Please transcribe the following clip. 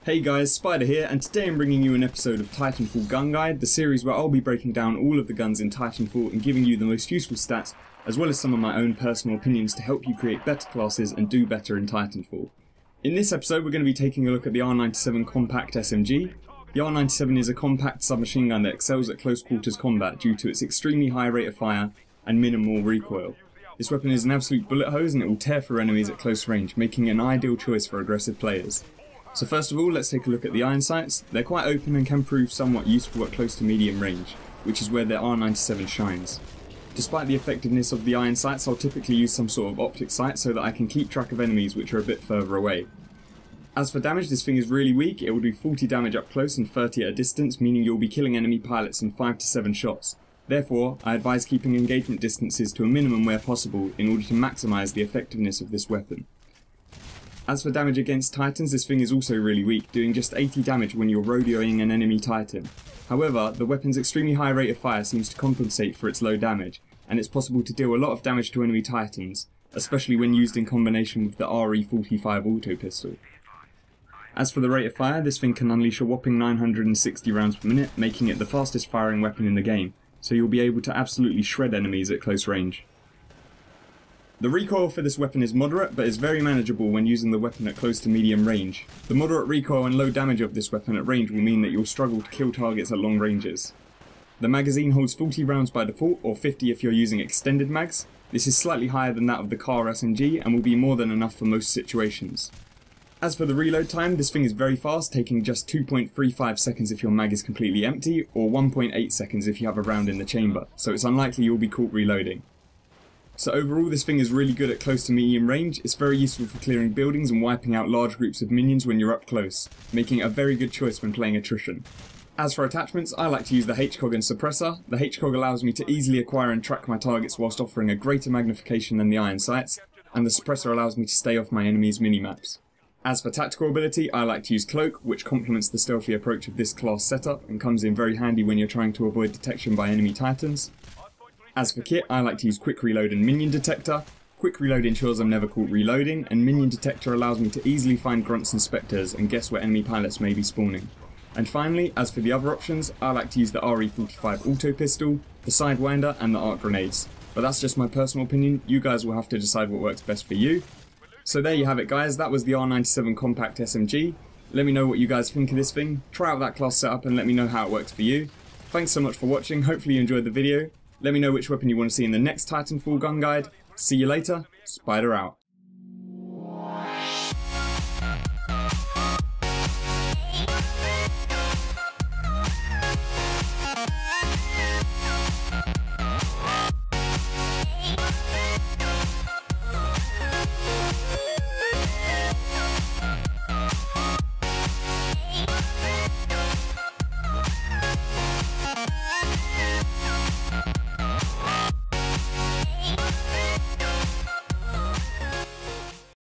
Hey guys, Spider here, and today I'm bringing you an episode of Titanfall Gun Guide, the series where I'll be breaking down all of the guns in Titanfall and giving you the most useful stats, as well as some of my own personal opinions to help you create better classes and do better in Titanfall. In this episode we're going to be taking a look at the R-97 Compact SMG. The R-97 is a compact submachine gun that excels at close quarters combat due to its extremely high rate of fire and minimal recoil. This weapon is an absolute bullet hose and it will tear through enemies at close range, making it an ideal choice for aggressive players. So first of all, let's take a look at the iron sights. They're quite open and can prove somewhat useful at close to medium range, which is where the R-97 shines. Despite the effectiveness of the iron sights, I'll typically use some sort of optic sight so that I can keep track of enemies which are a bit further away. As for damage, this thing is really weak. It will do 40 damage up close and 30 at a distance, meaning you'll be killing enemy pilots in 5 to 7 shots. Therefore, I advise keeping engagement distances to a minimum where possible in order to maximise the effectiveness of this weapon. As for damage against Titans, this thing is also really weak, doing just 80 damage when you're rodeoing an enemy Titan. However, the weapon's extremely high rate of fire seems to compensate for its low damage, and it's possible to deal a lot of damage to enemy Titans, especially when used in combination with the RE45 auto pistol. As for the rate of fire, this thing can unleash a whopping 960 rounds per minute, making it the fastest firing weapon in the game, so you'll be able to absolutely shred enemies at close range. The recoil for this weapon is moderate, but is very manageable when using the weapon at close to medium range. The moderate recoil and low damage of this weapon at range will mean that you'll struggle to kill targets at long ranges. The magazine holds 40 rounds by default, or 50 if you're using extended mags. This is slightly higher than that of the car SMG and will be more than enough for most situations. As for the reload time, this thing is very fast, taking just 2.35 seconds if your mag is completely empty, or 1.8 seconds if you have a round in the chamber, so it's unlikely you'll be caught reloading. So overall, this thing is really good at close to medium range. It's very useful for clearing buildings and wiping out large groups of minions when you're up close, making it a very good choice when playing attrition. As for attachments, I like to use the HCOG and suppressor. The HCOG allows me to easily acquire and track my targets whilst offering a greater magnification than the iron sights, and the suppressor allows me to stay off my enemies' minimaps. As for tactical ability, I like to use Cloak, which complements the stealthy approach of this class setup and comes in very handy when you're trying to avoid detection by enemy Titans. As for kit, I like to use Quick Reload and Minion Detector. Quick Reload ensures I'm never caught reloading, and Minion Detector allows me to easily find grunts and spectres and guess where enemy pilots may be spawning. And finally, as for the other options, I like to use the RE45 auto pistol, the Sidewinder and the arc grenades. But that's just my personal opinion, you guys will have to decide what works best for you. So there you have it guys, that was the R-97 Compact SMG. Let me know what you guys think of this thing, try out that class setup and let me know how it works for you. Thanks so much for watching, hopefully you enjoyed the video. Let me know which weapon you want to see in the next Titanfall Gun Guide. See you later, Spider out.